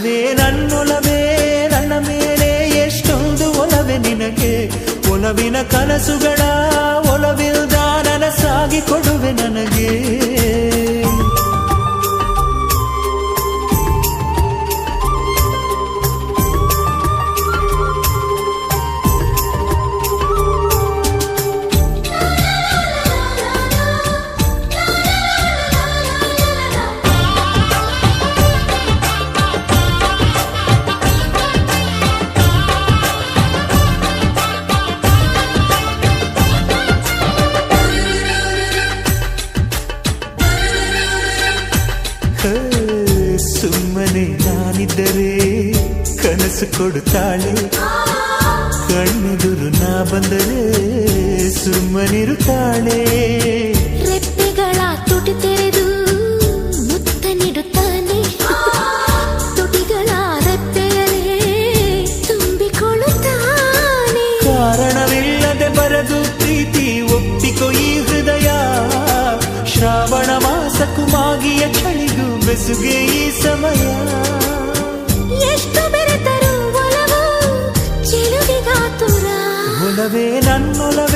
ಒಲವೇ ನನ್ನೊಲವೇ ನನ್ನ ಮೇಲೆ ಎಷ್ಟೊಂದು ಒಲವೇ ನಿನಗೆ ಒಲವಿನ ಕನಸುಗಳ ಒಲವಿಲ್ದ ನನಸಾಗಿ ಕೊಡುವೆ ನನಗೆ ಸುಮ್ಮನೆ ನಾನಿದ್ದರೆ ಕನಸು ಕೊಡುತ್ತಾಳೆ ಕಣ್ಣೆದುರು ನಾ ಬಂದರೆ ಸುಮ್ಮನಿರುತ್ತಾಳೆ ರೆಪ್ಪೆಗಳ ತುಟಿ ತೆರೆದು ಮುತ್ತ ನೀಡುತ್ತಾನೆ ತುಟಿಗಳ ರೆಪ್ಪೆಯಲೇ ತುಂಬಿಕೊಳ್ಳುತ್ತಾನೆ ಕಾರಣವಿಲ್ಲದೆ ಬರದು ಪ್ರೀತಿ ಒಪ್ಪಿಕೊ ಈ ಹೃದಯ ಶ್ರಾವಣ ಮಾಸಕ್ಕೂ ಮಾಗಿಯ ಚಳಿಗೂ ಬೆಸುಗೆ ಈ ಸಮಯ ಎಷ್ಟು ಬೆರೆತರು ಒಲವು ಚೆಲುವಿಗಾತುರ ಒಲವೇ ನನ್ನೊಲವೇ